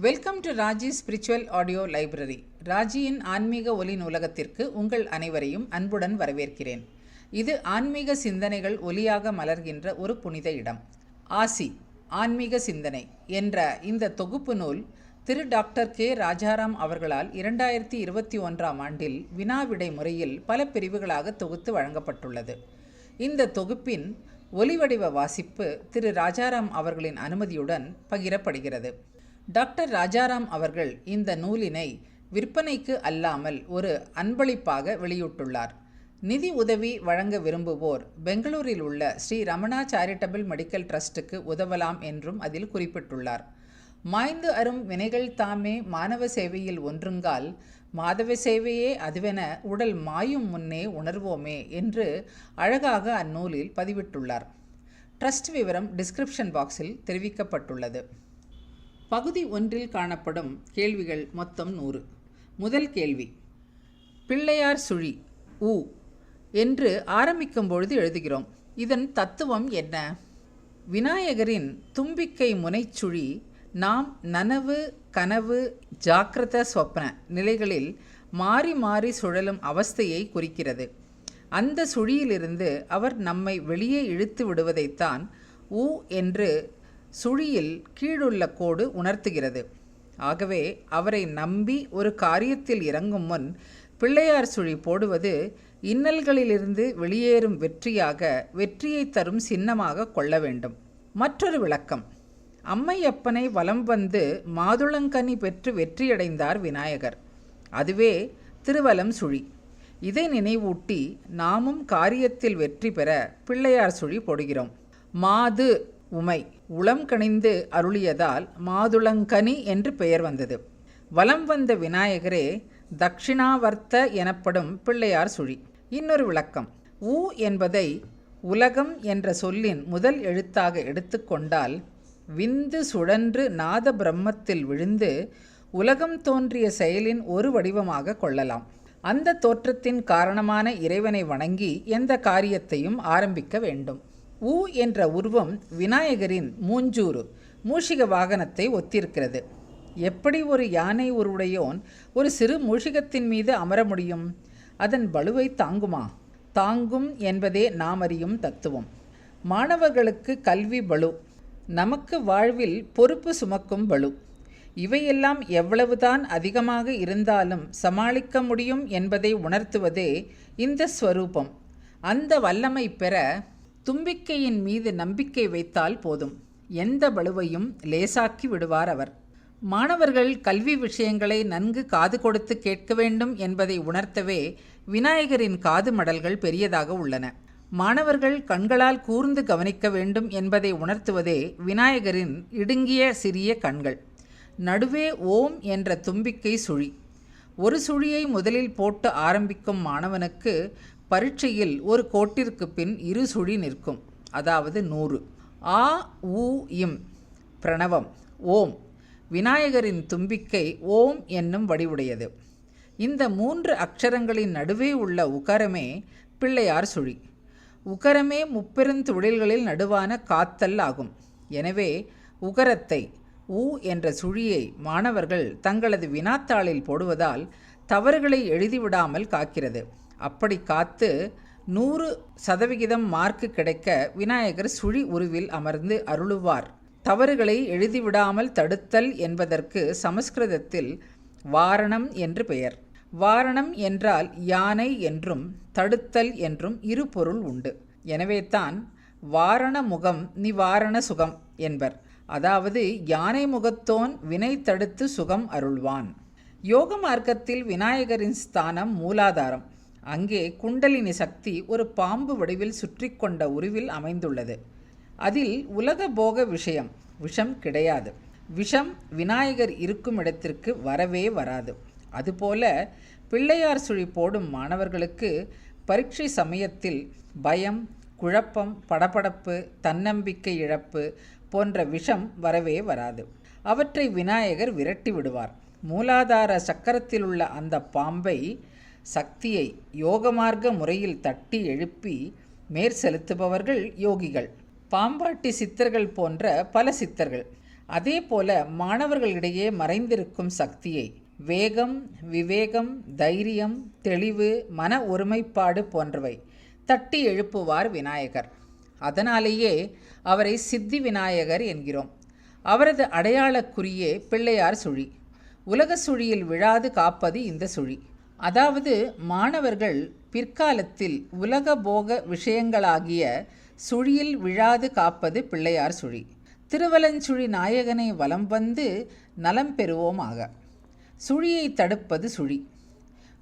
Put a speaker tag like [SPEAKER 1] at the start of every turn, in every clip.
[SPEAKER 1] Welcome to Raji spiritual audio library. ராஜியின் ஆன்மீக ஒலி நூலகத்திற்கு உங்கள் அனைவரையும் அன்புடன் வரவேற்கிறேன். இது ஆன்மீக சிந்தனைகள் ஒலியாக மலர்கின்ற ஒரு புனித இடம். ஆசி ஆன்மீக சிந்தனை என்ற இந்த தொகுப்பு நூல் திரு டாக்டர் கே ராஜாராம் அவர்களால் 2021ஆம் ஆண்டில் வினாவிடை முறையில் பல பிரிவுகளாக தொகுத்து வழங்கப்பட்டுள்ளது. இந்த தொகுப்பின் ஒலிவடிவ வாசிப்பு திரு ராஜாராம் அவர்களின் அனுமதியுடன் பகிரப்படுகிறது. டாக்டர் ராஜாராம் அவர்கள் இந்த நூலினை விற்பனைக்கு அல்லாமல் ஒரு அன்பளிப்பாக வெளியிட்டுள்ளார். நிதி உதவி வழங்க விரும்புவோர் பெங்களூரில் உள்ள ஸ்ரீ ரமணா சேரிட்டபிள் மெடிக்கல் ட்ரஸ்ட்டுக்கு உதவலாம் என்றும் அதில் குறிப்பிட்டுள்ளார். மாய்ந்து அரும் வினைகள் தாமே மானவ சேவையில் ஒன்றுங்கால் மாதவ சேவையே அதுவென உடல் மாயும் முன்னே உணர்வோமே என்று அழகாக அந்நூலில் பதிவிட்டுள்ளார். ட்ரஸ்ட் விவரம் டிஸ்கிரிப்ஷன் பாக்ஸில் தெரிவிக்கப்பட்டுள்ளது. பகுதி 1 காணப்படும் கேள்விகள் மொத்தம் 100. முதல் கேள்வி, பிள்ளையார் சுழி ஊ என்று ஆரம்பிக்கும் பொழுது எழுதுகிறோம். இதன் தத்துவம் என்ன? விநாயகரின் தும்பிக்கை முனைச்சுழி நாம் நனவு, கனவு, ஜாக்கிரத, ஸ்வப்ன நிலைகளில் மாறி மாறி சுழலும் அவஸ்தையை குறிக்கிறது. அந்த சுழியிலிருந்து அவர் நம்மை வெளியே இழுத்து விடுவதைத்தான் ஊ என்று சுழியில் கீழுள்ள கோடு உணர்த்துகிறது. ஆகவே அவரை நம்பி ஒரு காரியத்தில் இறங்கும் முன் பிள்ளையார் சுழி போடுவது இன்னல்களிலிருந்து வெளியேறும் வெற்றியை தரும் சின்னமாக கொள்ள வேண்டும். மற்றொரு விளக்கம், அம்மையப்பனை வலம் வந்து மாதுளங்கனி பெற்று வெற்றியடைந்தார் விநாயகர். அதுவே திருவலம் சுழி. இதை நினைவூட்டி நாமும் காரியத்தில் வெற்றி பெற பிள்ளையார் சுழி போடுகிறோம். மாது உமை உளம் கணிந்து அருளியதால் மாதுளங்கனி என்று பெயர் வந்தது. வலம் வந்த விநாயகரே தட்சிணாவர்த்த எனப்படும் பிள்ளையார் சுழி. இன்னொரு விளக்கம், ஊ என்பதை உலகம் என்ற சொல்லின் முதல் எழுத்தாக எடுத்துக்கொண்டால் விந்து சுழன்று நாத பிரம்மத்தில் விழுந்து உலகம் தோன்றிய செயலின் ஒரு வடிவமாக கொள்ளலாம். அந்த தோற்றத்தின் காரணமான இறைவனை வணங்கி எந்த காரியத்தையும் ஆரம்பிக்க வேண்டும். ஊ என்ற உருவம் விநாயகரின் மூஞ்சூறு மூஷிக வாகனத்தை ஒத்திருக்கிறது. எப்படி ஒரு யானை உருவுடையோன் ஒரு சிறு மூஷிகத்தின் மீது அமர முடியும்? அதன் பளுவை தாங்குமா? தாங்கும் என்பதே நாம் அறியும் தத்துவம். மாணவர்களுக்கு கல்வி பளு, நமக்கு வாழ்வில் பொறுப்பு சுமக்கும் பளு. இவையெல்லாம் எவ்வளவுதான் அதிகமாக இருந்தாலும் சமாளிக்க முடியும் என்பதை உணர்த்துவதே இந்த ஸ்வரூபம். அந்த வல்லமை பெற தும்பிக்கையின் மீது நம்பிக்கை வைத்தால் போதும். எந்த பளுவையும் லேசாக்கி விடுவார் அவர். மாணவர்கள் கல்வி விஷயங்களை நன்கு காது கொடுத்து கேட்க வேண்டும் என்பதை உணர்த்தவே விநாயகரின் காது மடல்கள் பெரியதாக உள்ளன. மாணவர்கள் கண்களால் கூர்ந்து கவனிக்க வேண்டும் என்பதை உணர்த்துவதே விநாயகரின் இடுங்கிய சிறிய கண்கள். நடுவே ஓம் என்ற தும்பிக்கை சுழி. ஒரு சுழியை முதலில் போட்டு ஆரம்பிக்கும் மாணவனுக்கு பரீட்சையில் ஒரு கோட்டிற்கு பின் 2 சுழி நிற்கும், அதாவது 100. ஆ ஊ இம் பிரணவம் ஓம். விநாயகரின் தும்பிக்கை ஓம் என்னும் வடிவுடையது. இந்த 3 அக்ஷரங்களின் நடுவே உள்ள உகரமே பிள்ளையார் சுழி. உகரமே முப்பெருந்தொழில்களில் நடுவான காத்தல் ஆகும். எனவே உகரத்தை ஊ என்ற சுழியை மாணவர்கள் தங்களது வினாத்தாளில் போடுவதால் தவறுகளை எழுதிவிடாமல் காக்கிறது. அப்படி காத்து 100% மார்க்கு கிடைக்க விநாயகர் சுழி உருவில் அமர்ந்து அருளுவார். தவறுகளை எழுதிவிடாமல் தடுத்தல் என்பதற்கு சமஸ்கிருதத்தில் வாரணம் என்று பெயர். வாரணம் என்றால் யானை என்றும் தடுத்தல் என்றும் 2 பொருள் உண்டு. எனவே தான் வாரண முகம் நிவாரண சுகம் என்பர். அதாவது யானை முகத்தோன் வினை தடுத்து சுகம் அருள்வான். யோக மார்க்கத்தில் விநாயகரின் ஸ்தானம் மூலாதாரம். அங்கே குண்டலினி சக்தி ஒரு பாம்பு வடிவில் சுற்றி கொண்ட உருவில் அமைந்துள்ளது. அதில் உலக போக விஷம் கிடையாது. விஷம் விநாயகர் இருக்கும் இடத்திற்கு வரவே வராது. அதுபோல பிள்ளையார் சுழி போடும் மாணவர்களுக்கு பரீட்சை சமயத்தில் பயம், குழப்பம், படபடப்பு, தன்னம்பிக்கை இழப்பு போன்ற விஷம் வரவே வராது. அவற்றை விநாயகர் விரட்டி விடுவார். மூலாதார சக்கரத்தில் உள்ள அந்த பாம்பை, சக்தியை யோகமார்க்க முறையில் தட்டி எழுப்பி மேற் செலுத்துபவர்கள் யோகிகள். பாம்பாட்டி சித்தர்கள் போன்ற பல சித்தர்கள். அதேபோல மாணவர்களிடையே மறைந்திருக்கும் சக்தியை, வேகம், விவேகம், தைரியம், தெளிவு, மன ஒருமைப்பாடு போன்றவை தட்டி எழுப்புவார் விநாயகர். அதனாலேயே அவரை சித்தி விநாயகர் என்கிறோம். அவரது அடையாளக் குறியே பிள்ளையார் சுழி. உலக சுழியில் விழாது காப்பது இந்த சுழி. அதாவது மாணவர்கள் பிற்காலத்தில் உலக போக விஷயங்களாகிய சுழியில் விழாது காப்பது பிள்ளையார் சுழி. திருவலஞ்சுழி நாயகனை வலம் வந்து நலம் பெறுவோமாக. சுழியை தடுப்பது சுழி.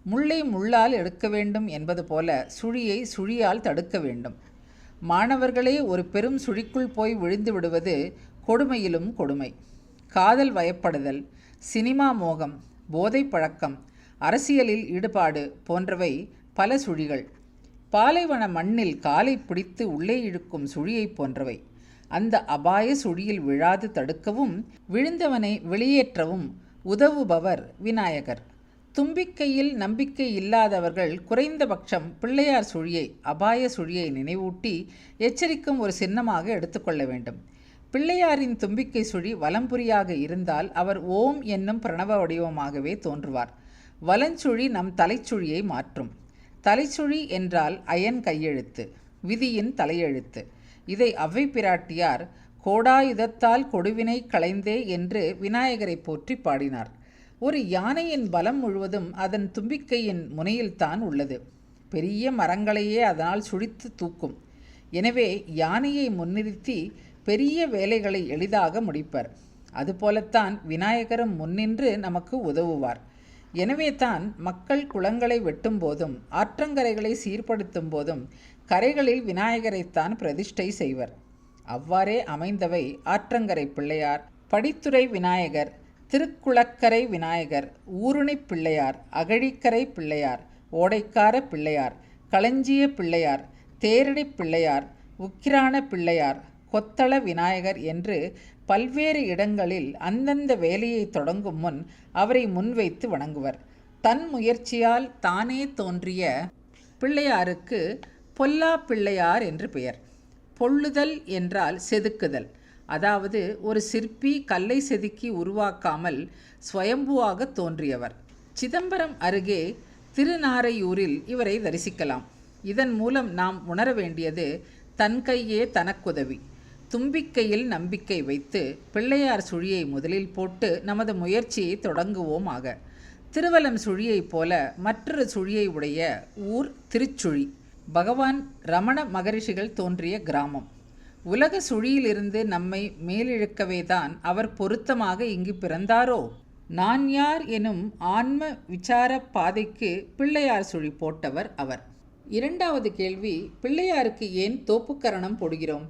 [SPEAKER 1] முள்ளை முள்ளால் எடுக்க வேண்டும் என்பது போல சுழியை சுழியால் தடுக்க வேண்டும். மாணவர்களே ஒரு பெரும் சுழிக்குள் போய் விழுந்து விடுவது கொடுமையிலும் கொடுமை. காதல் வயப்படுதல், சினிமா மோகம், போதை பழக்கம், அரசியலில் ஈடுபாடு போன்றவை பல சுழிகள். பாலைவன மண்ணில் காலை பிடித்து உள்ளே இழுக்கும் சுழியை போன்றவை. அந்த அபாய சுழியில் விழாது தடுக்கவும் விழுந்தவனை வெளியேற்றவும் உதவுபவர் விநாயகர். தும்பிக்கையில் நம்பிக்கை இல்லாதவர்கள் குறைந்தபட்சம் பிள்ளையார் சுழியை, அபாய சுழியை நினைவூட்டி எச்சரிக்கும் ஒரு சின்னமாக எடுத்துக்கொள்ள வேண்டும். பிள்ளையாரின் தும்பிக்கை சுழி வலம்புரியாக இருந்தால் அவர் ஓம் என்னும் பிரணவ வடிவமாகவே தோன்றுவார். வலஞ்சுழி நம் தலைச்சுழியை மாற்றும். தலைச்சுழி என்றால் அயன் கையெழுத்து, விதியின் தலையெழுத்து. இதை அவ்வை பிராட்டியார் கோடாயுதத்தால் கொடுவினை களைந்தே என்று விநாயகரை போற்றி பாடினார். ஒரு யானையின் பலம் முழுவதும் அதன் தும்பிக்கையின் முனையில்தான் உள்ளது. பெரிய மரங்களையே அதனால் சுழித்து தூக்கும். எனவே யானையை முன்னிறுத்தி பெரிய வேலைகளை எளிதாக முடிப்பர். அதுபோலத்தான் விநாயகரும் முன்னின்று நமக்கு உதவுவார். எனவே தான் மக்கள் குளங்களை வெட்டும் போதும் ஆற்றங்கரைகளை சீர்படுத்தும் போதும் கரைகளில் விநாயகரைத்தான் பிரதிஷ்டை செய்வர். அவ்வாறே அமைந்தவை ஆற்றங்கரை பிள்ளையார், படித்துறை விநாயகர், திருக்குளக்கரை விநாயகர், ஊருணி பிள்ளையார், அகழிக்கரை பிள்ளையார், ஓடைக்கார பிள்ளையார், களஞ்சிய பிள்ளையார், தேரடி பிள்ளையார், உக்கிரான பிள்ளையார், கொத்தள விநாயகர் என்று பல்வேறு இடங்களில் அந்தந்த வேலையை தொடங்கும் முன் அவரை முன்வைத்து வணங்குவர். தன் முயற்சியால் தானே தோன்றிய பிள்ளையாருக்கு பொல்லா பிள்ளையார் என்று பெயர். பொள்ளுதல் என்றால் செதுக்குதல். அதாவது ஒரு சிற்பி கல்லை செதுக்கி உருவாக்காமல் ஸ்வயம்புவாக தோன்றியவர். சிதம்பரம் அருகே திருநாரையூரில் இவரை தரிசிக்கலாம். இதன் மூலம் நாம் உணர வேண்டியது தன் கையே தனக்குதவி. தும்பிக்கையில் நம்பிக்கை வைத்து பிள்ளையார் சுழியை முதலில் போட்டு நமது முயற்சியை தொடங்குவோமாக. திருவலம் சுழியைப் போல மற்றொரு சுழியை உடைய ஊர் திருச்சுழி. பகவான் ரமண மகரிஷிகள் தோன்றிய கிராமம். உலக சுழியிலிருந்து நம்மை மேலிழுக்கவேதான் அவர் பொருத்தமாக இங்கு பிறந்தாரோ? நான் யார் எனும் ஆன்ம விசார பாதைக்கு பிள்ளையார் சுழி போட்டவர் அவர். இரண்டாவது கேள்வி, பிள்ளையாருக்கு ஏன் தோப்புக்கரணம் போடுகிறோம்?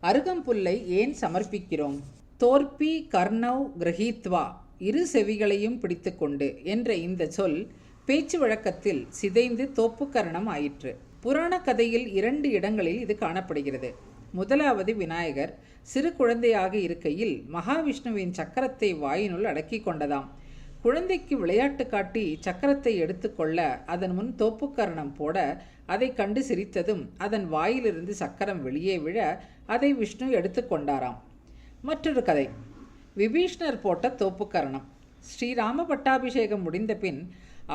[SPEAKER 1] அருகம்புல்லை ஏன் சமர்ப்பிக்கிறோம்? தோற்பி கர்ணவ் கிரஹீத்வா, இரு செவிகளையும் பிடித்து கொண்டு என்ற இந்த சொல் பேச்சு வழக்கத்தில் சிதைந்து தோப்புக்கரணம் ஆயிற்று. புராண கதையில் 2 இடங்களில் இது காணப்படுகிறது. முதலாவது, விநாயகர் சிறு குழந்தையாக இருக்கையில் மகாவிஷ்ணுவின் சக்கரத்தை வாயினுள் அடக்கி கொண்டதாம். குழந்தைக்கு விளையாட்டு காட்டி சக்கரத்தை எடுத்துக்கொள்ள அதன் முன் தோப்புக்கரணம் போட அதை கண்டு சிரித்ததும் அதன் வாயிலிருந்து சக்கரம் வெளியே விழ அதை விஷ்ணு எடுத்துக்கொண்டாராம். மற்றொரு கதை, விபீஷ்ணர் போட்ட தோப்புக்கரணம். ஸ்ரீராம பட்டாபிஷேகம் முடிந்த பின்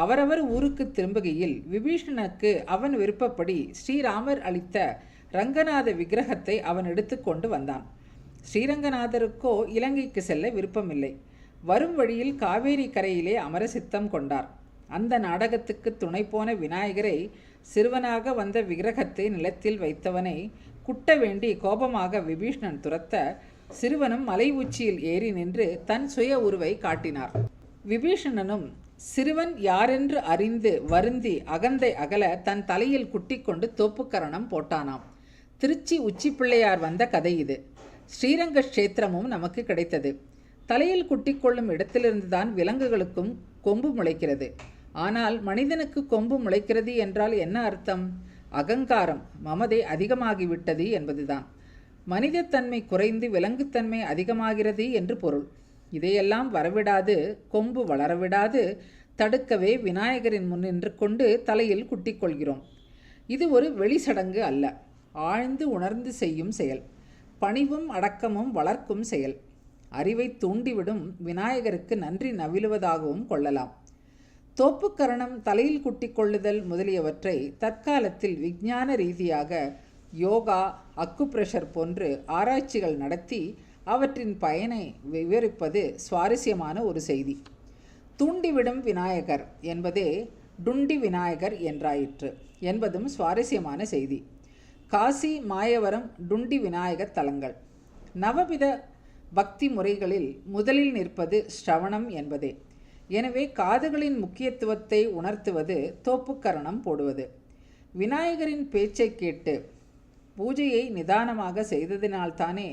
[SPEAKER 1] அவரவர் ஊருக்கு திரும்புகையில் விபீஷணனுக்கு அவன் விருப்பப்படி ஸ்ரீராமர் அளித்த ரங்கநாத விக்கிரகத்தை அவன் எடுத்துக்கொண்டு வந்தான். ஸ்ரீரங்கநாதருக்கோ இலங்கைக்கு செல்ல விருப்பமில்லை. வரும் வழியில் காவேரி கரையிலே அமர சித்தம் கொண்டார். அந்த நாடகத்துக்கு துணை போன விநாயகரை சிறுவனாக வந்த விக்கிரகத்தை நிலத்தில் வைத்தவனை குட்ட வேண்டி கோபமாக விபீஷ்ணன் துரத்த சிறுவனும் மலை உச்சியில் ஏறி நின்று தன் சுய உருவை காட்டினார். விபீஷணனும் சிறுவன் யாரென்று அறிந்து வருந்தி அகந்தை அகல தன் தலையில் குட்டி கொண்டு தோப்புக்கரணம் போட்டானாம். திருச்சி உச்சி பிள்ளையார் வந்த கதை இது. ஸ்ரீரங்க க்ஷேத்திரமும் நமக்கு கிடைத்தது. தலையில் குட்டிக்கொள்ளும் இடத்திலிருந்துதான் விலங்குகளுக்கும் கொம்பு முளைக்கிறது. ஆனால் மனிதனுக்கு கொம்பு முளைக்கிறது என்றால் என்ன அர்த்தம்? அகங்காரம், மமதை அதிகமாகிவிட்டது என்பதுதான். மனிதத்தன்மை குறைந்து விலங்குத்தன்மை அதிகமாகிறது என்று பொருள். இதையெல்லாம் வரவிடாது, கொம்பு வளரவிடாது தடுக்கவே விநாயகரின் முன் நின்று கொண்டு தலையில் குட்டிக்கொள்கிறோம். இது ஒரு வெளிச்சடங்கு அல்ல, ஆழ்ந்து உணர்ந்து செய்யும் செயல். பணிவும் அடக்கமும் வளர்க்கும் செயல். அறிவை தூண்டிவிடும் விநாயகருக்கு நன்றி நவிலுவதாகவும் கொள்ளலாம். தோப்புக்கரணம், தலையில் குட்டிக் கொள்ளுதல் முதலியவற்றை தற்காலத்தில் விஞ்ஞான ரீதியாக யோகா, அக்குப்ரெஷர் போன்று ஆராய்ச்சிகள் நடத்தி அவற்றின் பயனை விவரிப்பது சுவாரஸ்யமான ஒரு செய்தி. தூண்டிவிடும் விநாயகர் என்பதே டுண்டி விநாயகர் என்றாயிற்று என்பதும் சுவாரஸ்யமான செய்தி. காசி, மாயவரம் டுண்டி விநாயகர் தலங்கள். நவவித பக்தி முறைகளில் முதலில் நிற்பது ஸ்ரவணம் என்பதே. எனவே காதுகளின் முக்கியத்துவத்தை உணர்த்துவது தோப்புக்கரணம் போடுவது. விநாயகரின் பேச்சை கேட்டு பூஜையை நிதானமாக செய்ததினால்தானே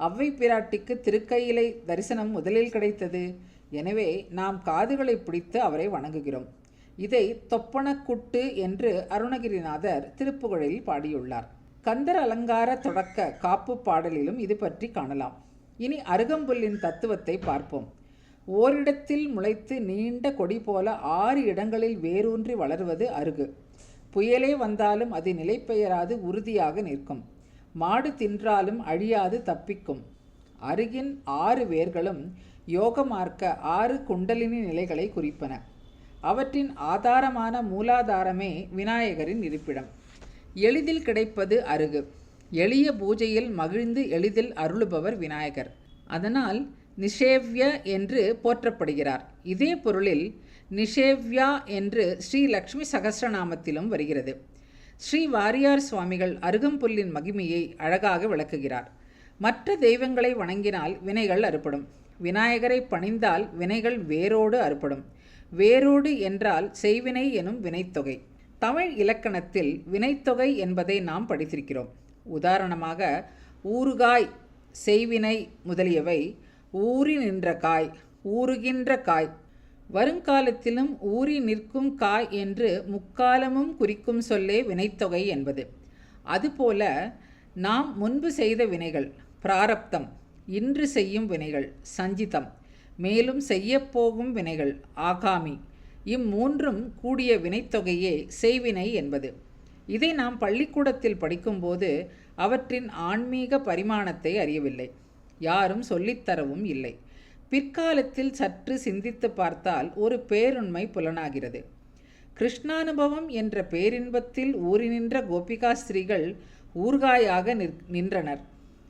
[SPEAKER 1] அவ்வை பிராட்டிக்கு திருக்கையிலை தரிசனம் முதலில் கிடைத்தது. எனவே நாம் காதுகளை பிடித்து அவரை வணங்குகிறோம். இதை தொப்பனக்குட்டு என்று அருணகிரிநாதர் திருப்புகழில் பாடியுள்ளார். கந்தர் அலங்கார தொடக்க காப்பு பாடலிலும் இது பற்றி காணலாம். இனி அருகம்புல்லின் தத்துவத்தை பார்ப்போம். ஓரிடத்தில் முளைத்து நீண்ட கொடி போல 6 இடங்களில் வேரூன்றி வளர்வது அருகு. புயலே வந்தாலும் அது நிலைபெயராது உறுதியாக நிற்கும். மாடு தின்றாலும் அழியாது தப்பிக்கும். அருகின் 6 வேர்களும் யோகமார்க்க 6 குண்டலினி நிலைகளை குறிப்பன. அவற்றின் ஆதாரமான மூலாதாரமே விநாயகரின் இருப்பிடம். எளிதில் கிடைப்பது அருகு. எளிய பூஜையில் மகிழ்ந்து எளிதில் அருளுபவர் விநாயகர். அதனால் நிஷேவ்ய என்று போற்றப்படுகிறார். இதே பொருளில் நிஷேவ்யா என்று ஸ்ரீ லக்ஷ்மி சகஸ்ரநாமத்திலும் வருகிறது. ஸ்ரீ வாரியார் சுவாமிகள் அருகம்புல்லின் மகிமையை அழகாக விளக்குகிறார். மற்ற தெய்வங்களை வணங்கினால் வினைகள் அறுபடும். விநாயகரை பணிந்தால் வினைகள் வேரோடு அறுபடும். வேரோடு என்றால் செய்வினை எனும் வினைத்தொகை. தமிழ் இலக்கணத்தில் வினைத்தொகை என்பதை நாம் படித்திருக்கிறோம். உதாரணமாக ஊறுகாய், செய்வினை முதலியவை ஊறி நின்ற காய், ஊறுகின்ற காய். வருங்காலத்திலும் ஊறி நிற்கும் காய் என்று முக்காலமும் குறிக்கும் சொல்லே வினைத்தொகை என்பது. அதுபோல நாம் முன்பு செய்த வினைகள் பிராரப்தம், இன்று செய்யும் வினைகள் சஞ்சிதம், மேலும் செய்யப்போகும் வினைகள் ஆகாமி. இம்மூன்றும் கூடிய வினைத்தொகையே செய்வினை என்பது. இதை நாம் பள்ளிக்கூடத்தில் படிக்கும்போது அவற்றின் ஆன்மீக பரிமாணத்தை அறியவில்லை. யாரும் சொல்லித்தரவும் இல்லை. பிற்காலத்தில் சற்று சிந்தித்து பார்த்தால் ஒரு பேருண்மை புலனாகிறது. கிருஷ்ணானுபவம் என்ற பேரின்பத்தில் ஊறி நின்ற கோபிகா ஸ்திரீகள் ஊர்காயாக நின்றனர்.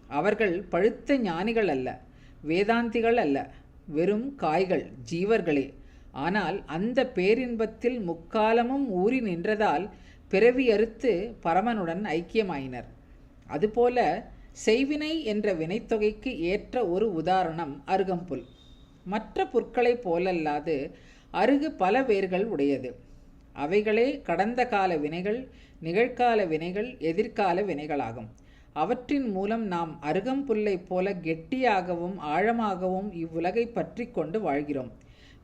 [SPEAKER 1] அவர்கள் பழுத்த ஞானிகள் அல்ல, வேதாந்திகள் அல்ல, வெறும் காய்கள், ஜீவர்களே. ஆனால் அந்த பேரின்பத்தில் முக்காலமும் ஊறி நின்றதால் பிறவி அறுத்து பரமனுடன் ஐக்கியமாயினர். அதுபோல செய்வினை என்ற வினைத்தொகைக்கு ஏற்ற ஒரு உதாரணம் அருகம்புல். மற்ற புற்களைப் போலல்லாது அருகு பல வேர்கள் உடையது. அவைகளே கடந்த கால வினைகள், நிகழ்கால வினைகள், எதிர்கால வினைகளாகும். அவற்றின் மூலம் நாம் அருகம்புல்லைப் போல கெட்டியாகவும் ஆழமாகவும் இவ்வுலகை பற்றி கொண்டு வாழ்கிறோம்.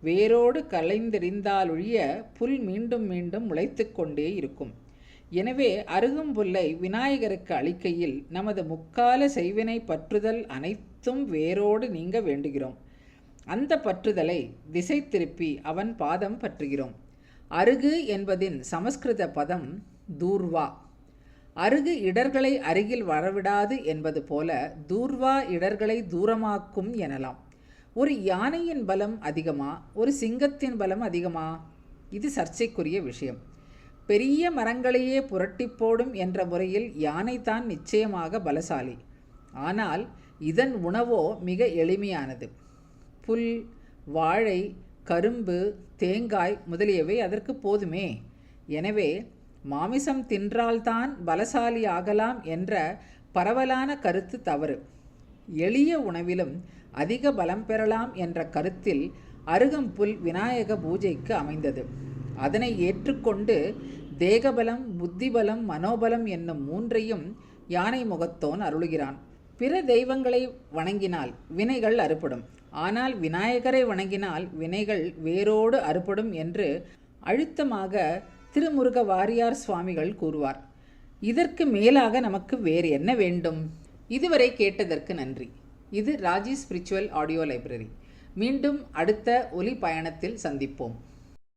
[SPEAKER 1] வேரோடு களைந்தெறிந்தாலொழிய புல் மீண்டும் மீண்டும் முளைத்து கொண்டே இருக்கும். எனவே அருகம்புல்லை விநாயகருக்கு அளிக்கையில் நமது முக்கால செய்வினை பற்றுதல் அனைத்தும் வேரோடு நீங்க வேண்டுகிறோம். அந்த பற்றுதலை திசை திருப்பி அவன் பாதம் பற்றுகிறோம். அருகு என்பதின் சமஸ்கிருத பதம் தூர்வா. அருகு இடர்களை அருகில் வரவிடாது என்பது போல தூர்வா இடர்களை தூரமாக்கும் எனலாம். ஒரு யானையின் பலம் அதிகமா, ஒரு சிங்கத்தின் பலம் அதிகமா? இது சர்ச்சைக்குரிய விஷயம். பெரிய மரங்களையே புரட்டி போடும் என்ற முறையில் யானைதான் நிச்சயமாக பலசாலி. ஆனால் இதன் உணவோ மிக எளிமையானது. புல், வாழை, கரும்பு, தேங்காய் முதலியவை அதற்கு போதுமே. எனவே மாமிசம் தின்றால்தான் பலசாலி ஆகலாம் என்ற பரவலான கருத்து தவறு. எளிய உணவிலும் அதிக பலம் பெறலாம் என்ற கருத்தில் அருகம்புல் விநாயக பூஜைக்கு அமைந்தது. அதனை ஏற்றுக்கொண்டு தேகபலம், புத்திபலம், மனோபலம் என்னும் 3ஐயும் யானை முகத்தோன் அருளுகிறான். பிற தெய்வங்களை வணங்கினால் வினைகள் அறுபடும். ஆனால் விநாயகரை வணங்கினால் வினைகள் வேரோடு அறுபடும் என்று அழுத்தமாக திருமுருக வாரியார் சுவாமிகள் கூறுவார். இதற்கு மேலாக நமக்கு வேறு என்ன வேண்டும்? இதுவரை கேட்டதற்கு நன்றி. இது ராஜி ஸ்பிரிச்சுவல் ஆடியோ லைப்ரரி. மீண்டும் அடுத்த ஒலி பயணத்தில் சந்திப்போம்.